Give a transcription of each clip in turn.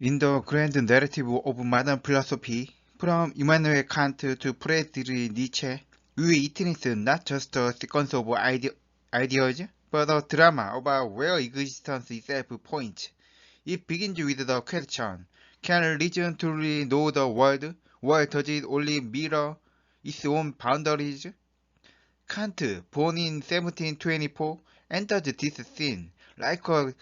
In the grand narrative of modern philosophy, from Immanuel Kant to Friedrich Nietzsche, we witness not just a sequence of ideas, but a drama about where existence itself points. It begins with the question, can reason truly know the world, or does it only mirror its own boundaries? Kant, born in 1724, enters this scene like a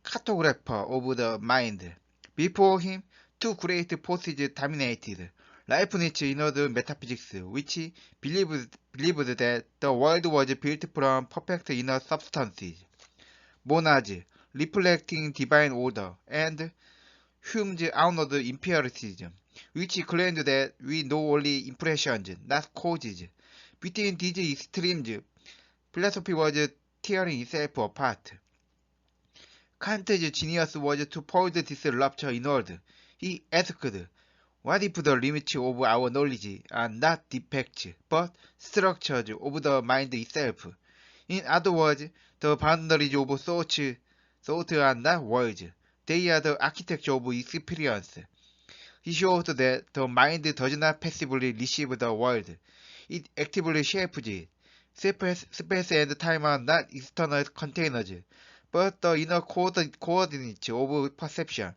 cartographer of the mind. Before him, two great forces dominated. Leibniz innovated metaphysics, which believed that the world was built from perfect inner substances. Monad, reflecting divine order, and Hume's outward empiricism, which claimed that we know only impressions, not causes. Between these extremes, philosophy was tearing itself apart. Kant's genius was to point this rupture inward. He asked, what if the limits of our knowledge are not defects, but structures of the mind itself? In other words, the boundaries of thought are not words. They are the architecture of experience. He showed that the mind does not passively receive the world. It actively shapes it. Space and time are not external containers, but the inner coordinates of perception.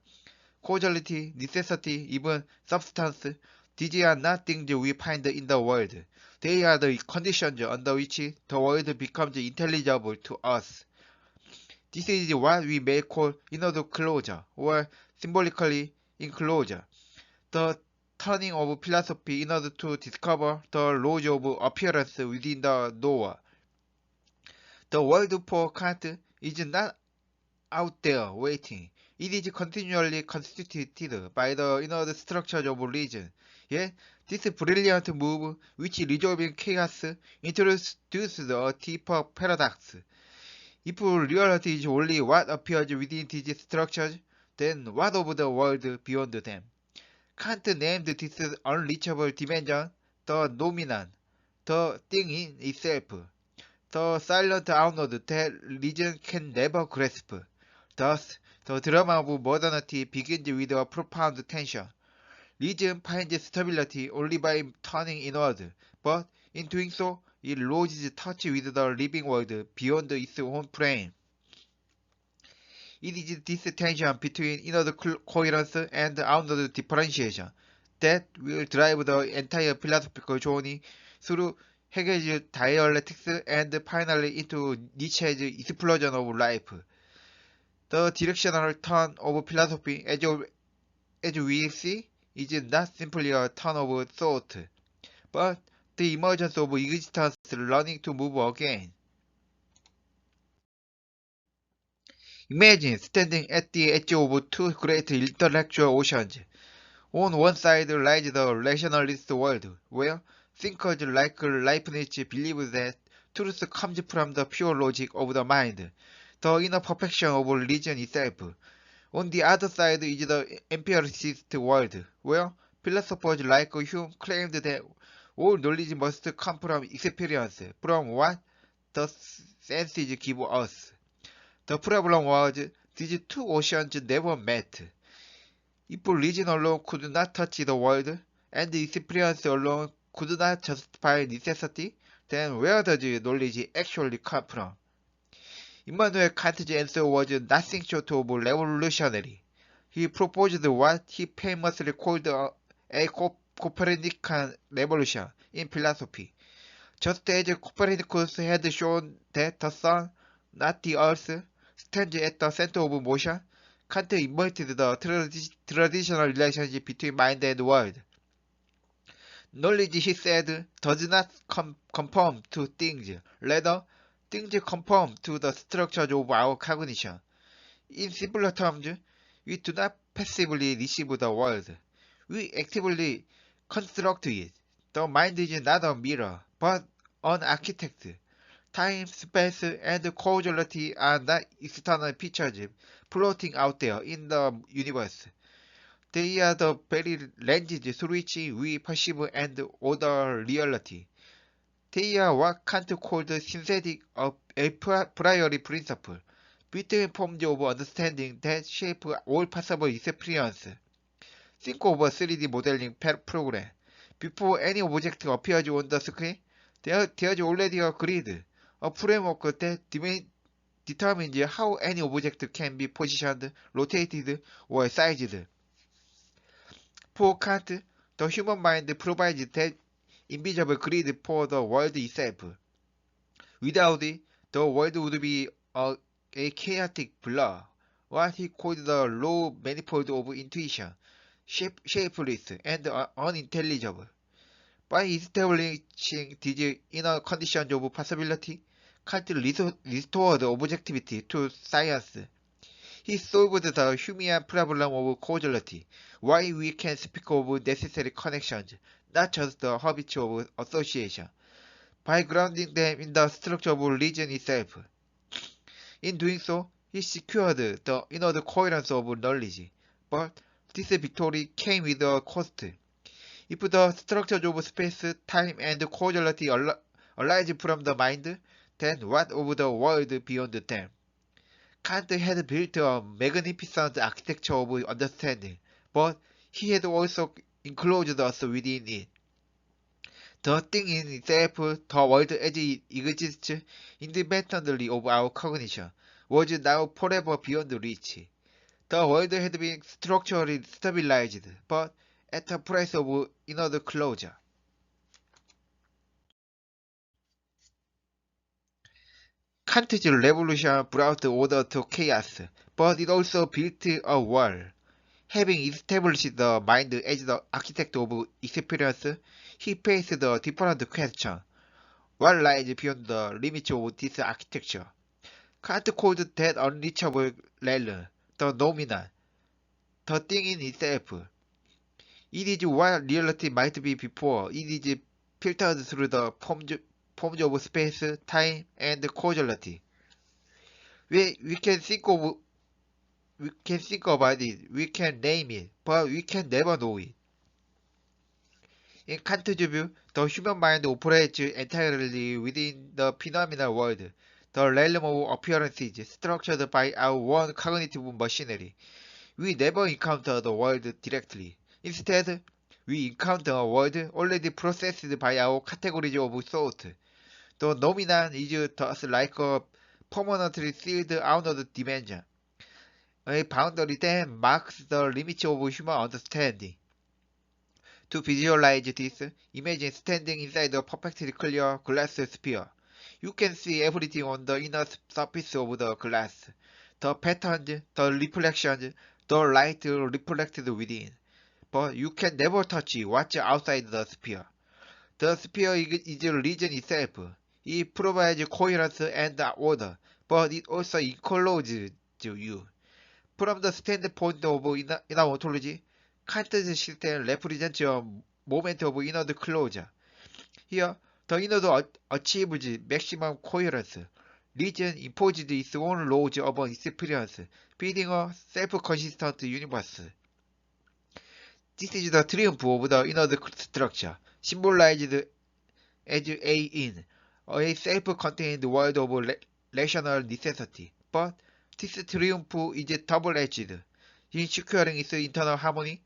Causality, necessity, even substance, these are not things we find in the world. They are the conditions under which the world becomes intelligible to us. This is what we may call inward closure, or symbolically enclosure. The turning of philosophy in order to discover the laws of appearance within the knower. The world for Kant is not out there waiting. It is continually constituted by the inner structures of reason. Yet, this brilliant move, which resolving chaos, introduces a deeper paradox. If reality is only what appears within these structures, then what of the world beyond them? Kant named this unreachable dimension the noumenon, the thing in itself, the silent unknown that reason can never grasp. Thus, the drama of modernity begins with a profound tension. Reason finds stability only by turning inward, but in doing so, it loses touch with the living world beyond its own plane. It is this tension between inward coherence and outward differentiation that will drive the entire philosophical journey through Hegel's dialectics and finally into Nietzsche's explosion of life. The directional turn of philosophy, as we see, is not simply a turn of thought, but the emergence of existence learning to move again. Imagine standing at the edge of two great intellectual oceans. On one side lies the rationalist world, where thinkers like Leibniz believe that truth comes from the pure logic of the mind, the inner perfection of reason itself. On the other side is the empiricist world, where philosophers like Hume claimed that all knowledge must come from experience, from what the senses give us. The problem was these two oceans never met. If reason alone could not touch the world, and experience alone could not justify necessity, then where does knowledge actually come from? Immanuel Kant's answer was nothing short of revolutionary. He proposed what he famously called a Copernican revolution in philosophy. Just as Copernicus had shown that the sun, not the earth, stands at the center of motion, Kant inverted the traditional relationship between mind and world. Knowledge, he said, does not conform to things. Rather, things conform to the structure of our cognition. In simpler terms, we do not passively receive the world. We actively construct it. The mind is not a mirror, but an architect. Time, space, and causality are not external features floating out there in the universe. They are the very lenses through which we perceive and order reality. They are what Kant called synthetic a priori principle. between forms of understanding that shape all possible experience. Think of a 3D modeling program. Before any object appears on the screen, there's already a grid, a framework that determines how any object can be positioned, rotated, or sized. For Kant, the human mind provides that invisible grid for the world itself. Without it, the world would be a chaotic blur, what he called the low manifold of intuition, shapeless and unintelligible. By establishing these inner conditions of possibility, Kant restored objectivity to science. He solved the Humean problem of causality, why we can speak of necessary connections, not just the habits of association, by grounding them in the structure of religion itself. In doing so, he secured the inner coherence of knowledge, but this victory came with a cost. If the structures of space, time, and causality arise from the mind, then what of the world beyond them? Kant had built a magnificent architecture of understanding, but he had also enclosed us within it. The thing in itself, the world as it exists independently of our cognition, was now forever beyond reach. The world had been structurally stabilized, but at the price of inner closure. Kant's revolution brought order to chaos, but it also built a wall. Having established the mind as the architect of experience, he faced a different question. What lies beyond the limits of this architecture? Kant called that unreachable realm, the noumenon, the thing in itself. It is what reality might be before it is filtered through the forms of space, time, and causality. We can think about it, we can name it, but we can never know it. In Kant's view, the human mind operates entirely within the phenomenal world, the realm of appearances structured by our own cognitive machinery. We never encounter the world directly. Instead, we encounter a world already processed by our categories of thought. The noumenon is thus like a permanently sealed outward dimension, a boundary that marks the limits of human understanding. To visualize this, imagine standing inside a perfectly clear glass sphere. You can see everything on the inner surface of the glass, the patterns, the reflections, the light reflected within. But you can never touch what's outside the sphere. The sphere is region itself. It provides coherence and order, but it also encloses you. From the standpoint of inner ontology, Kant's system represents a moment of inner closure. Here, the inner achieves maximum coherence. Reason imposes its own laws upon experience, building a self-consistent universe. This is the triumph of the inner structure, symbolized as a in, a self-contained world of rational necessity. But this triumph is double-edged. In securing its internal harmony,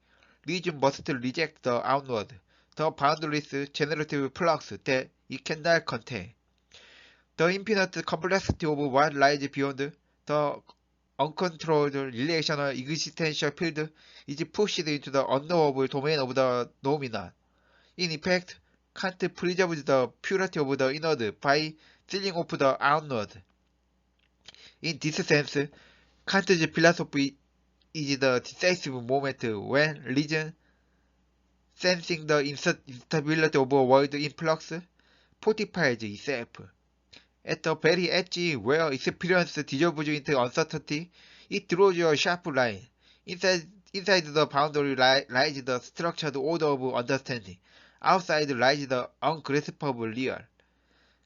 reason must reject the outward, the boundless generative flux that it cannot contain. The infinite complexity of what lies beyond the uncontrolled relational existential field is pushed into the unknowable domain of the noumenon. In effect, Kant preserves the purity of the inward by sealing off the outward. In this sense, Kant's philosophy is the decisive moment when reason, sensing the instability of a world in flux, fortifies itself. At the very edge where experience dissolves into uncertainty, it draws a sharp line. Inside the boundary lies the structured order of understanding. Outside lies the ungraspable real.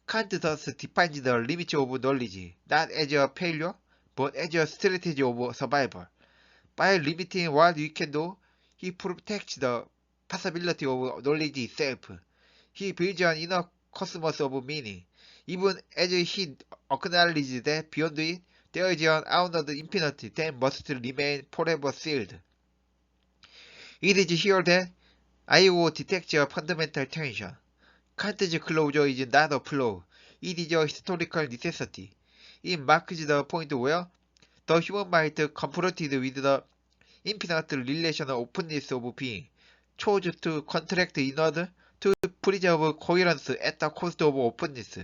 Kant thus defines the limits of knowledge, not as a failure, but as a strategy of survival. By limiting what we can know, he protects the possibility of knowledge itself. He builds an inner cosmos of meaning, even as he acknowledges that beyond it, There is an outward infinity that must remain forever sealed. It is here that I.O. detects a fundamental tension. Kant's closure is not a flaw. It is a historical necessity. It marks the point where the human mind, confronted with the infinite relational openness of being, chose to contract inward to preserve coherence at the cost of openness.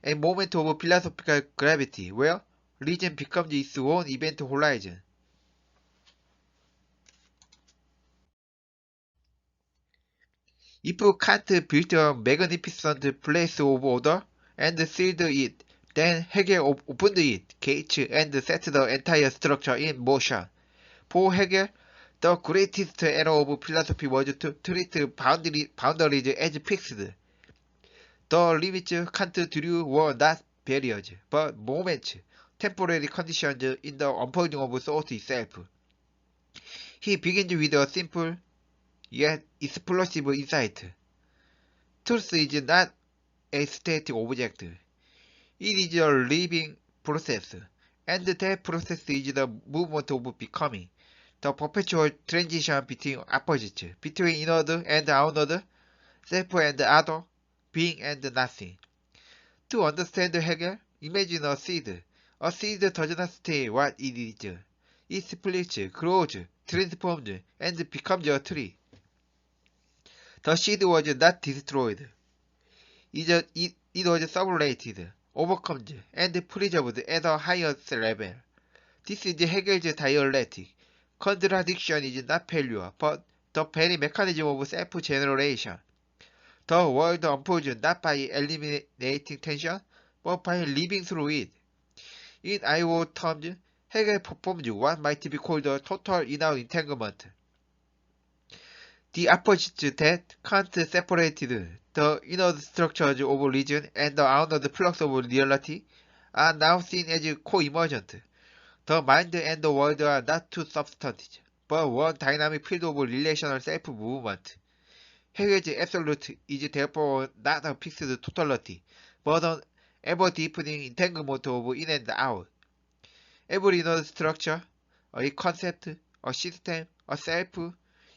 A moment of philosophical gravity where reason becomes its own event horizon. If Kant built a magnificent place of order and sealed it, then Hegel opened it, gates, and set the entire structure in motion. For Hegel, the greatest error of philosophy was to treat boundaries as fixed. The limits Kant drew were not barriers, but moments, temporary conditions in the unfolding of thought itself. He begins with a simple, yet explosive insight. Truth is not a static object. It is a living process, and that process is the movement of becoming, the perpetual transition between opposites, between inward and outward, self and other, being and nothing. To understand Hegel, imagine a seed. A seed does not stay what it is. It splits, grows, transforms, and becomes a tree. The seed was not destroyed. It was sublated, overcome, and preserved at a higher level. This is Hegel's dialectic. Contradiction is not failure, but the very mechanism of self-generation. The world unfolds not by eliminating tension, but by living through it. In I.O. terms, Hegel performs what might be called a total inner entanglement. The opposite that Kant separated, the inner structures of reason and the outer flux of reality, are now seen as co-emergent. The mind and the world are not two substances, but one dynamic field of relational self-movement. Hegel's absolute is therefore not a fixed totality, but an ever-deepening entanglement of in and out. Every inner structure, a concept, a system, a self,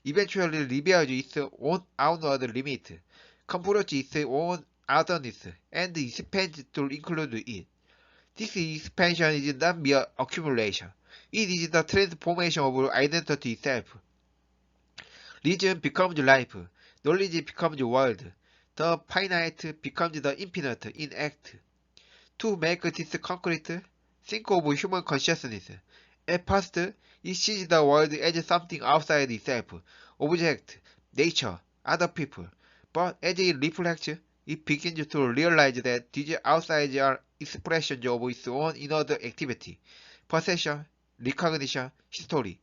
eventually reveals its own outward limit, confronts its own otherness, and expands to include it. This expansion is not mere accumulation. It is the transformation of identity itself. Reason becomes life. Knowledge becomes world. The finite becomes the infinite in act. To make this concrete, think of human consciousness. At first, it sees the world as something outside itself, object, nature, other people. But as it reflects, it begins to realize that these outsides are expressions of its own inner activity, perception, recognition, history.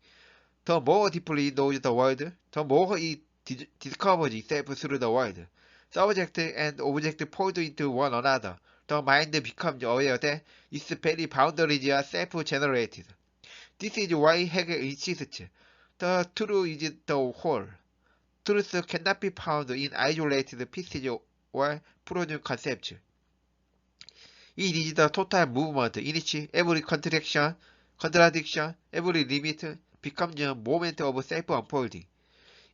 The more deeply it knows the world, the more it discovers itself through the world. Subject and object point into one another. The mind becomes aware that its very boundaries are self-generated. This is why Hegel insists the truth is the whole. Truth cannot be found in isolated pieces or frozen concepts. It is the total movement in which every contradiction, every limit becomes a moment of self-unfolding.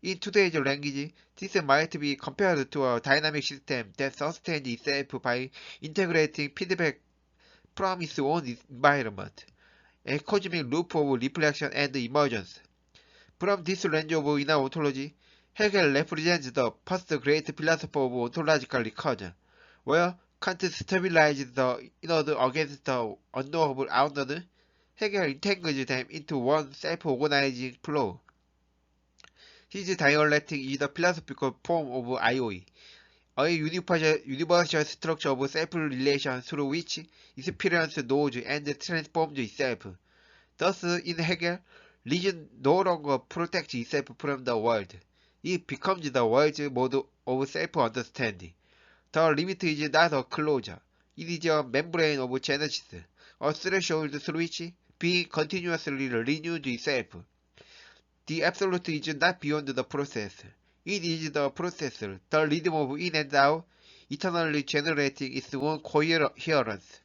In today's language, this might be compared to a dynamic system that sustains itself by integrating feedback from its own environment, a cosmic loop of reflection and emergence. From this range of inner ontology, Hegel represents the first great philosopher of ontological recursion, where Kant stabilized the inward against the unknowable outward. Hegel entangles them into one self-organizing flow. His dialectic is the philosophical form of I.O.E., a universal structure of self-relation through which experience knows and transforms itself. Thus, in Hegel, reason no longer protects itself from the world. It becomes the world's mode of self-understanding. The limit is not a closure. It is a membrane of genesis, a threshold through which being continuously renews itself. The absolute is not beyond the process. It is the processor, the rhythm of in and out, eternally generating its own coherence.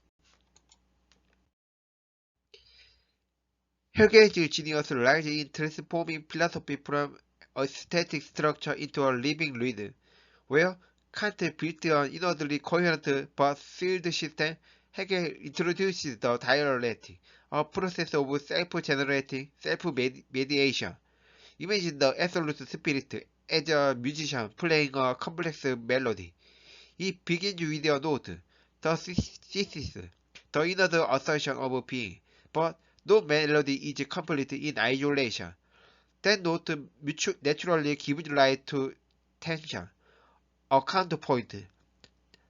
Hegel's genius lies in transforming philosophy from a static structure into a living rhythm, where Kant built an inwardly coherent but sealed system. Hegel introduces the dialectic, a process of self-generating, self-mediation. Imagine the absolute spirit as a musician playing a complex melody. It begins with a note, the thesis, the inner assertion of being, but no melody is complete in isolation. That note naturally gives rise to tension, a counterpoint,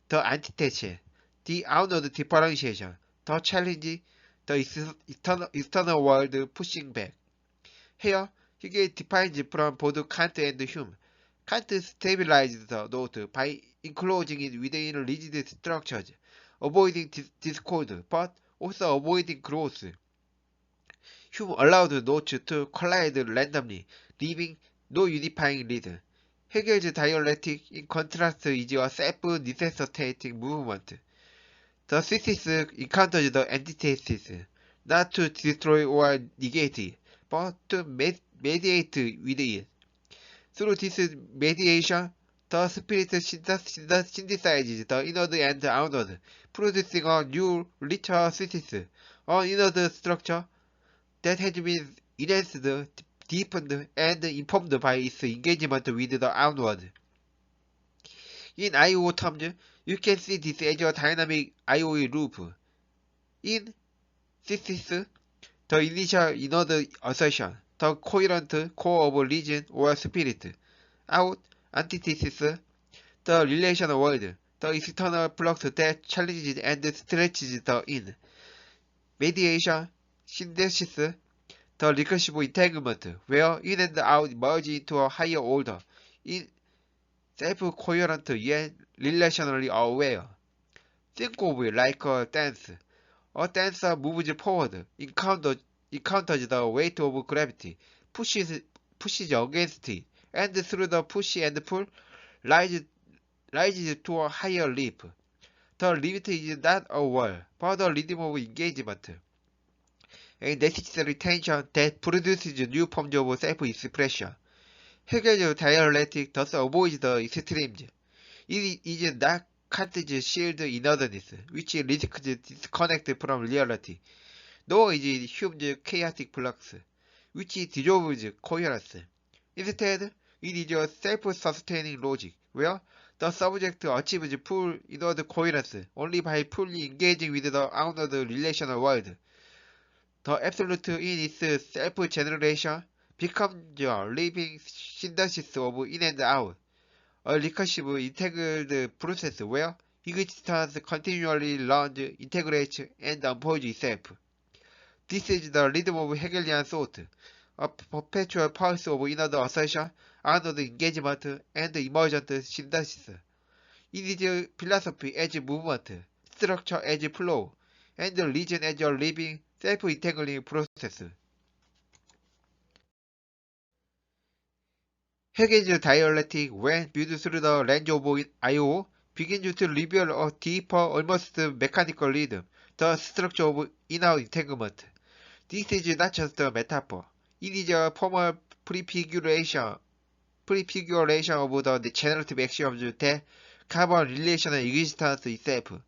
the antithesis, the outward differentiation, the challenge, the external world pushing back. Here, Hegel defines from both Kant and Hume. Kant stabilizes the note by enclosing it within rigid structures, avoiding discord, but also avoiding growth. Hume allowed notes to collide randomly, leaving no unifying rhythm. Hegel's dialectic, in contrast, is a self-necessitating movement. The thesis encounters the antithesis, not to destroy or negate it, but to mediate with it. Through this mediation, the spirit synthesizes the inward and outward, producing a new, richer thesis, an inward structure that has been enhanced, deepened, and informed by its engagement with the outward. In I/O terms, you can see this as a dynamic I/O loop. In thesis, the initial inward assertion, the coherent core of reason or spirit. Out, antithesis, the relational world, the external flux that challenges and stretches the in. Mediation, synthesis, the recursive entanglement, where in and out merge into a higher order, in self-coherent yet relationally aware. Think of it like a dance. A dancer moves forward, encounters the weight of gravity, pushes against it, and through the push and pull, rises to a higher leap. The limit is not a wall, but a rhythm of engagement, a necessary tension that produces new forms of self-expression. Hegel's dialectic thus avoids the extremes. It is not Kant's shared inwardness, which risks disconnect from reality, nor is it Hume's chaotic flux, which dissolves coherence. Instead, it is a self-sustaining logic, where the subject achieves full inward coherence only by fully engaging with the outward relational world. The absolute in its self-generation becomes a living synthesis of in and out, a recursive integrated process where existence continually learns, integrates, and unfolds itself. This is the rhythm of Hegelian thought, a perpetual pulse of inward assertion, outward engagement, and emergent synthesis. It is philosophy as movement, structure as flow, and reason as a living, self-integrating process. Hegel's dialectic, when viewed through the lens of I/O, begins to reveal a deeper, almost mechanical rhythm, the structure of inner entanglement. This is not just a metaphor. It is a formal prefiguration of the generative axioms that govern relational existence itself.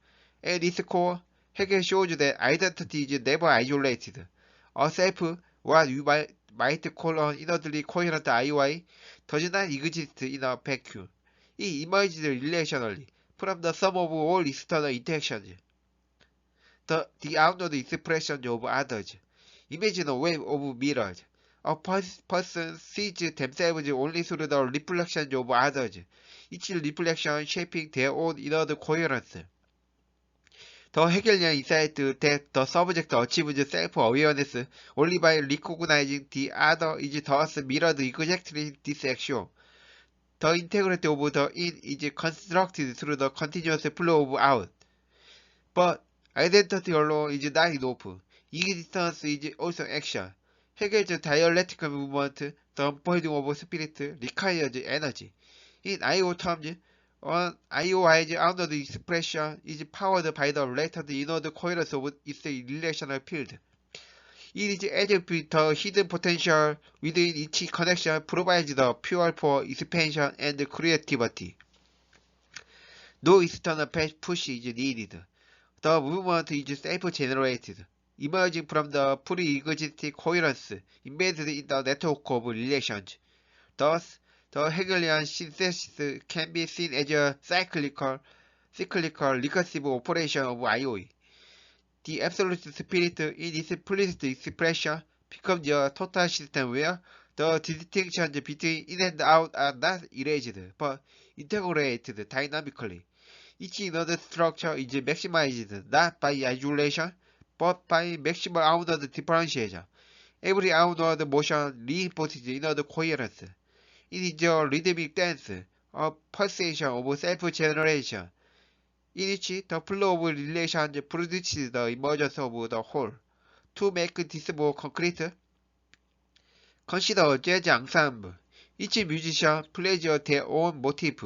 At its core, Hegel shows that identity is never isolated. A self, what you might call an inwardly coherent IOI, does not exist in a vacuum. It emerges relationally from the sum of all external interactions, the outward expression of others. Imagine a wave of mirrors. A person sees themselves only through the reflections of others, each reflection shaping their own inner coherence. The Hegelian insight that the subject achieves self-awareness only by recognizing the other is thus mirrored exactly this axiom. The integrity of the in is constructed through the continuous flow of out. But identity alone is not enough. Existence is also action. Hegel's dialectical movement, the unfolding of spirit, requires energy. In I/O terms, an IOI's outward expression is powered by the latent inward coherence of its relational field. It is as if the hidden potential within each connection provides the fuel for expansion and creativity. No external push is needed. The movement is self-generated, emerging from the pre-existing coherence embedded in the network of relations. Thus, the Hegelian synthesis can be seen as a cyclical recursive operation of IOE. The absolute spirit in its implicit expression becomes a total system where the distinctions between in and out are not erased, but integrated dynamically. Each node structure is maximized not by isolation, but by maximal outward differentiation. Every outward motion reinforces inward coherence. It is a rhythmic dance, a pulsation of self-generation, in which the flow of relations produces the emergence of the whole. To make this more concrete, consider a jazz ensemble. Each musician plays their own motif,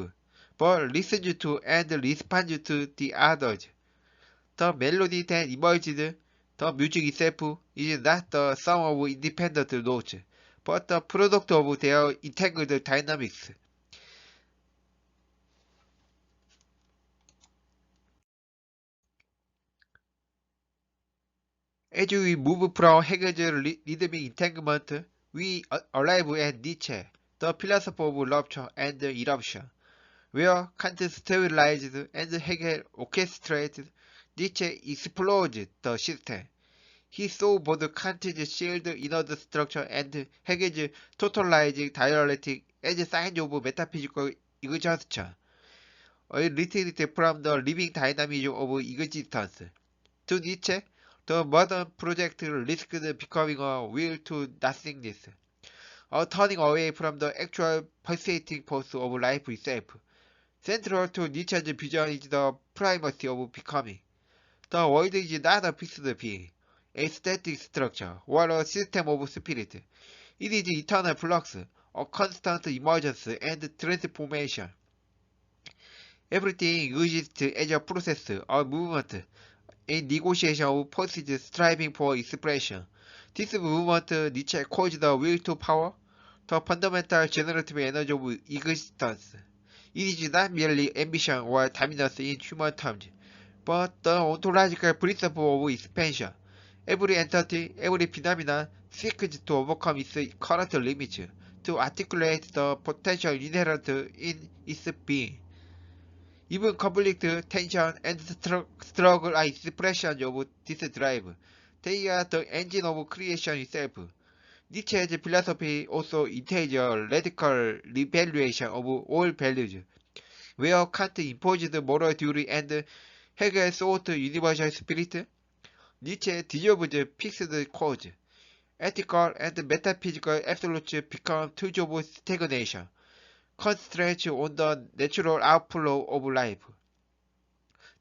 but listens to and responds to the others. The melody that emerges, the music itself, is not the sum of independent notes, but the product of their entangled dynamics. As we move from Hegel's rhythmic entanglement, we arrive at Nietzsche, the philosopher of rupture and eruption. Where Kant stabilized and Hegel orchestrated, Nietzsche explodes the system. He saw both Kant's shared inner structure and Hegel's totalizing dialectic as signs of metaphysical exhaustion, a retreat from the living dynamism of existence. To Nietzsche, the modern project risked becoming a will to nothingness, a turning away from the actual pulsating force of life itself. Central to Nietzsche's vision is the primacy of becoming. The world is not a fixed being, a static structure, or a system of spirit. It is eternal flux, a constant emergence and transformation. Everything exists as a process, a movement, a negotiation of forces striving for expression. This movement Nietzsche calls the will to power, the fundamental generative energy of existence. It is not merely ambition or dominance in human terms, but the ontological principle of expansion. Every entity, every phenomenon seeks to overcome its current limits, to articulate the potential inherent in its being. Even conflict, tension, and struggle are expressions of this drive. They are the engine of creation itself. Nietzsche's philosophy also entails a radical revaluation of all values, where Kant imposed moral duty and Hegel sought universal spirit. Nietzsche dissolved fixed codes. Ethical and metaphysical absolutes become tools of stagnation, concentrate on the natural outflow of life.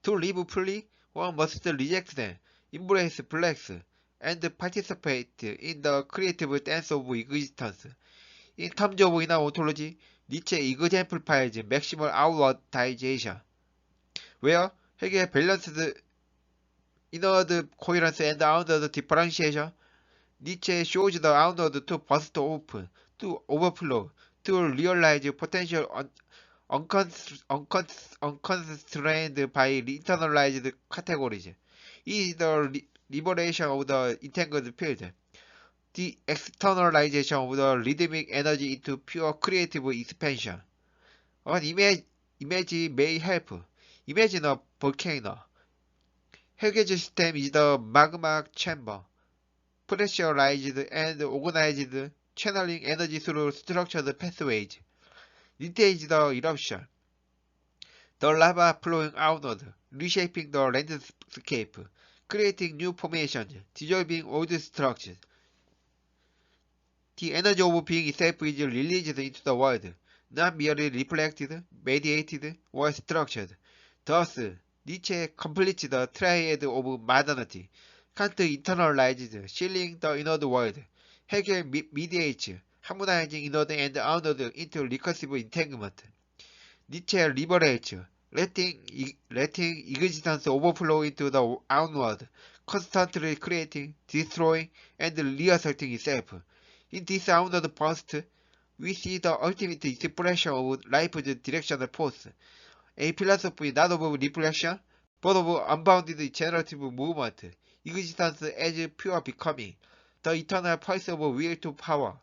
To live fully, one must reject them, embrace flex, and participate in the creative dance of existence. In terms of inner ontology, Nietzsche exemplifies maximal outwardization, where Hegel balanced inward coherence and outward differentiation. Nietzsche shows the outward to burst open, to overflow, to realize potential unconstrained by internalized categories. It is the liberation of the entangled field, the externalization of the rhythmic energy into pure creative expansion. An image may help. Imagine a volcano. Hegel's system is the magma chamber, pressurized and organized, channeling energy through structured pathways. Nietzsche is the eruption, the lava flowing outward, reshaping the landscape, creating new formations, dissolving old structures. The energy of being itself is released into the world, not merely reflected, mediated, or structured. Thus, Nietzsche completes the triad of modernity. Kant internalizes, sealing the inward world. Hegel mediates, harmonizing inward and outward into recursive entanglement. Nietzsche liberates, letting existence overflow into the outward, constantly creating, destroying, and reasserting itself. In this outward burst, we see the ultimate expression of life's directional force, a philosophy not of reflection, but of unbounded generative movement, existence as pure becoming, the eternal pulse of will to power.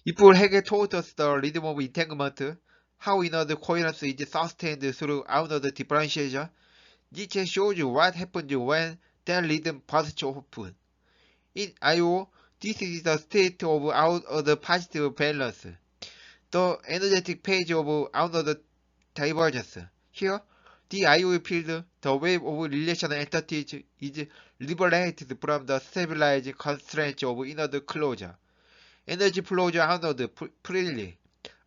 If Hegel taught us the rhythm of entanglement, how inward coherence is sustained through outward differentiation, Nietzsche shows what happens when that rhythm bursts open. In I.O., this is the state of outward positive balance, the energetic page of outward divergence. Here, the I.O. field, the wave of relational entities, is liberated from the stabilizing constraints of inward closure. Energy flows outward freely,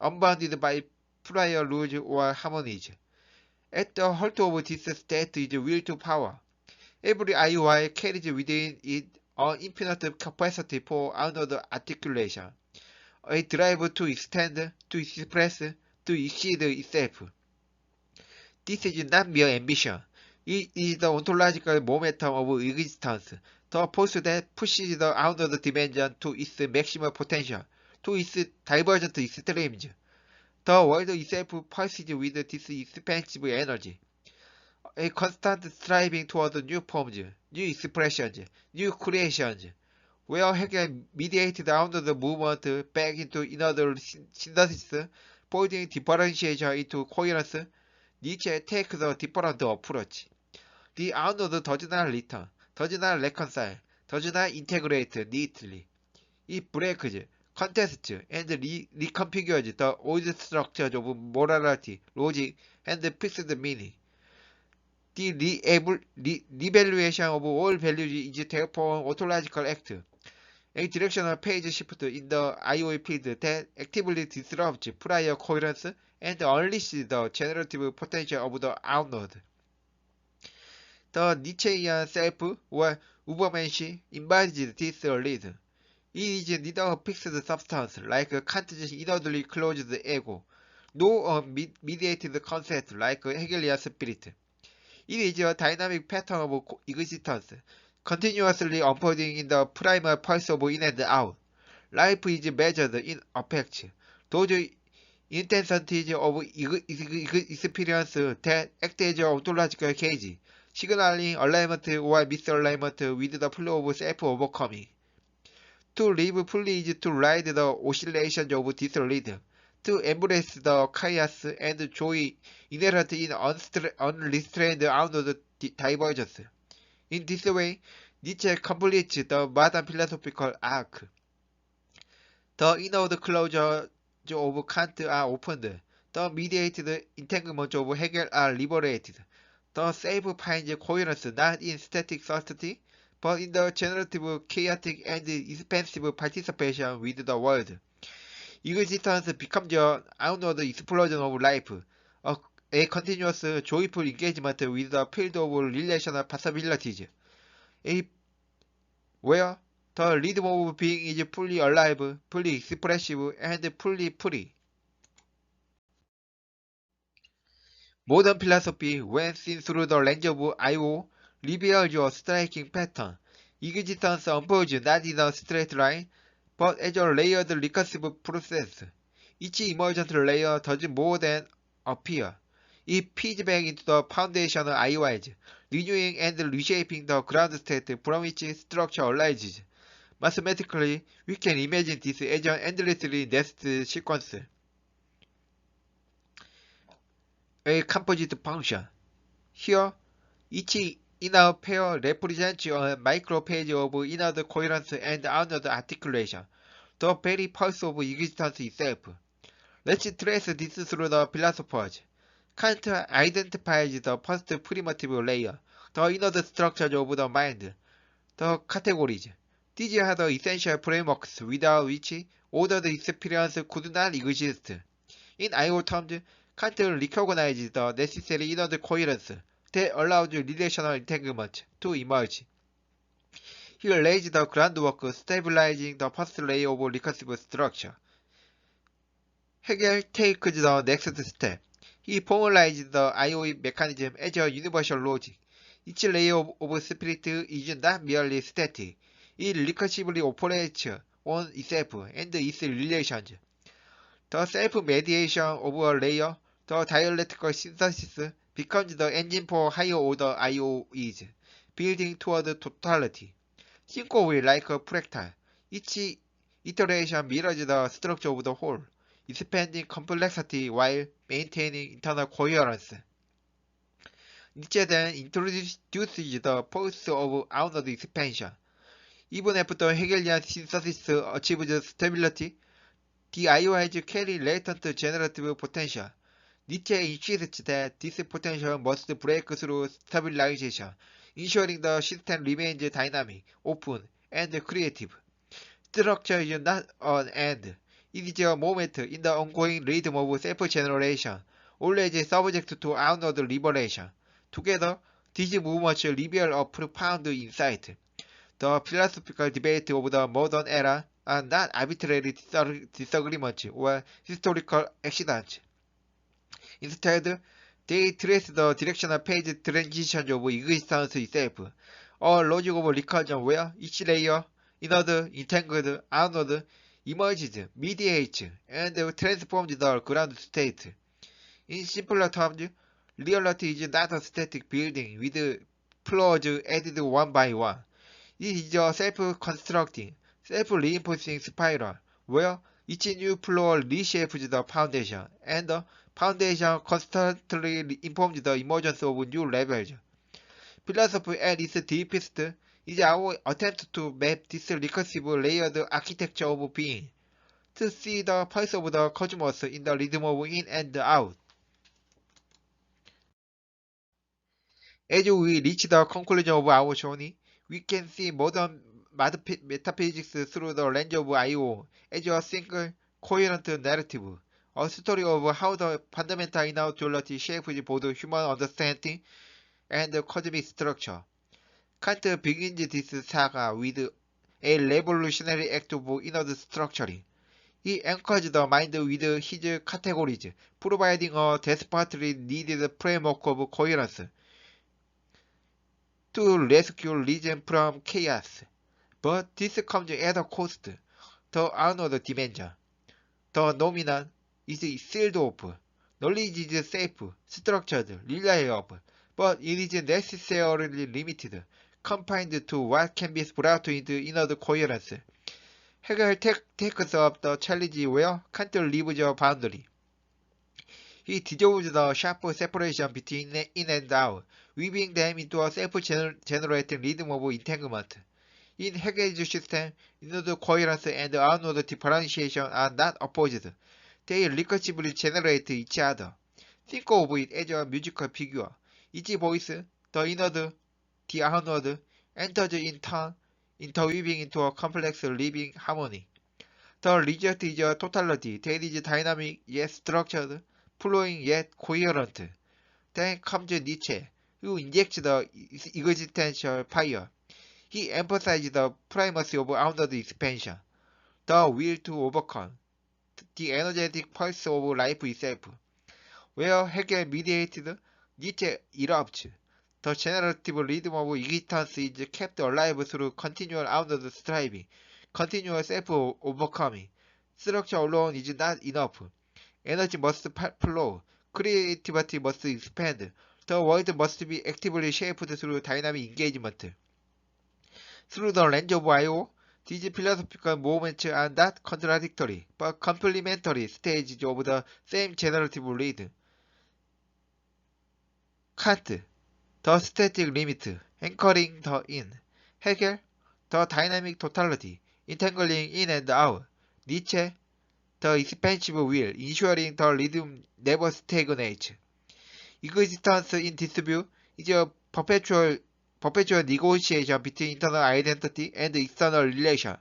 unbounded by prior rules or harmonies. At the heart of this state is will to power. Every IOI carries within it an infinite capacity for outward articulation, a drive to extend, to express, to exceed itself. This is not mere ambition. It is the ontological momentum of existence, the force that pushes the outward dimension to its maximum potential, to its divergent extremes. The world itself pulses with this expansive energy, a constant striving toward new forms, new expressions, new creations. Where Hegel mediated outward movement back into inward synthesis, folding differentiation into coherence, Nietzsche takes a different approach. The outward does not return, does not reconcile, does not integrate neatly. It breaks, contests, and reconfigures the old structures of morality, logic, and fixed meaning. The revaluation of all values is therefore an ontological act, a directional page shift in the I.O. field that actively disrupts prior coherence and unleashes the generative potential of the outward. The Nietzschean self, or Übermensch, embodies this rhythm. It is neither a fixed substance like Kant's inwardly closed ego, nor a mediated concept like Hegelian spirit. It is a dynamic pattern of existence, continuously unfolding in the primal pulse of in and out. Life is measured in affects, those intensities of experience that act as an ontological cage, signaling alignment or misalignment with the flow of self-overcoming. To live fully is to ride the oscillations of this rhythm, to embrace the chaos and joy inherent in unrestrained outward divergence. In this way, Nietzsche completes the modern philosophical arc. The inward closures of Kant are opened, the mediated entanglements of Hegel are liberated. The self finds coherence not in static certainty, but in the generative, chaotic, and expansive participation with the world. Existence becomes an outward explosion of life, a continuous, joyful engagement with the field of relational possibilities, where the rhythm of being is fully alive, fully expressive, and fully free. Modern philosophy, when seen through the lens of I.O., reveals a striking pattern. Existence unfolds not in a straight line, but as a layered recursive process. Each emergent layer does more than appear. It feeds back into the foundational IOIs, renewing and reshaping the ground state from which structure arises. Mathematically, we can imagine this as an endlessly nested sequence, a composite function. Here, each inner pair represents a micro-page of inward coherence and outward articulation, the very pulse of existence itself. Let's trace this through the philosophers. Kant identifies the first primitive layer, the inward structures of the mind, the categories. These are the essential frameworks without which ordered experience could not exist. In I.O. terms, Kant recognizes the necessary inward coherence that allows relational entanglement to emerge. He lays the groundwork stabilizing the first layer of recursive structure. Hegel takes the next step. He formalized the IOE mechanism as a universal logic. Each layer of spirit is not merely static. It recursively operates on itself and its relations. The self-mediation of a layer, the dialectical synthesis, becomes the engine for higher-order IOEs, building toward totality. Think of it like a fractal. Each iteration mirrors the structure of the whole, expanding complexity while maintaining internal coherence. Nietzsche then introduces the pulse of outward expansion. Even after Hegelian synthesis achieves stability, the IOIs carry latent generative potential. Nietzsche insists that this potential must break through stabilization, ensuring the system remains dynamic, open, and creative. Structure is not an end. It is a moment in the ongoing rhythm of self-generation, always subject to outward liberation. Together, these movements reveal a profound insight. The philosophical debate of the modern era are not arbitrary disagreements or historical accidents. Instead, they trace the directional phase transitions of existence itself, a logic of recursion where each layer, inward, entangled, outward, emerges, mediates, and transforms the ground state. In simpler terms, reality is not a static building with floors added one by one. It is a self-constructing, self-reinforcing spiral where each new floor reshapes the foundation, and the foundation constantly informs the emergence of new levels. Philosophy at its deepest is our attempt to map this recursive layered architecture of being, to see the pulse of the cosmos in the rhythm of in and out. As we reach the conclusion of our journey, we can see modern metaphysics through the lens of IO as a single, coherent narrative, a story of how the fundamental inner duality shapes both human understanding and cosmic structure. Kant begins this saga with a revolutionary act of inner structuring. He anchors the mind with his categories, providing a desperately needed framework of coherence to rescue reason from chaos. But this comes at a cost. The outward dimension, the nominal, is sealed off. Knowledge is safe, structured, reliable, but it is necessarily limited, confined to what can be brought into inner coherence. Hegel takes up the challenge where Kant leaves a boundary. He dissolves the sharp separation between in and out, weaving them into a self-generating rhythm of entanglement. In Hegel's system, inward coherence and outward differentiation are not opposed. They recursively generate each other. Think of it as a musical figure. Each voice, the inward, the outward, enters in turn, interweaving into a complex living harmony. The result is a totality that is dynamic yet structured, flowing yet coherent. Then comes Nietzsche, who injects the existential fire. He emphasized the primacy of outward expansion, the will to overcome, the energetic pulse of life itself. Where Hegel mediated, Nietzsche erupts. The generative rhythm of existence is kept alive through continual outward striving, continual self-overcoming. Structure alone is not enough. Energy must flow, creativity must expand, the world must be actively shaped through dynamic engagement. Through the lens of IO, these philosophical movements are not contradictory, but complementary stages of the same generative rhythm. Kant, the static limit, anchoring the in. Hegel, the dynamic totality, entangling in and out. Nietzsche, the expansive will, ensuring the rhythm never stagnates. Existence in this view is a perpetual negotiation between internal identity and external relation.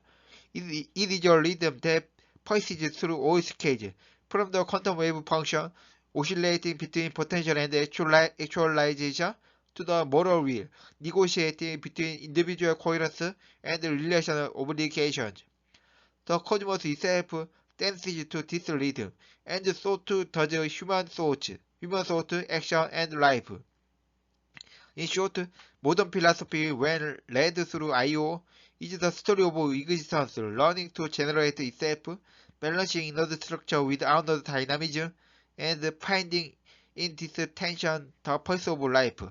It is a rhythm that passes through all stages, from the quantum wave function oscillating between potential and actualization to the moral will, negotiating between individual coherence and relational obligations. The cosmos itself dances to this rhythm, and so too does human thought. human thought, action, and life. In short, modern philosophy, when read through I.O., is the story of existence, learning to generate itself, balancing inner structure with outer dynamism, and finding in this tension the pulse of life.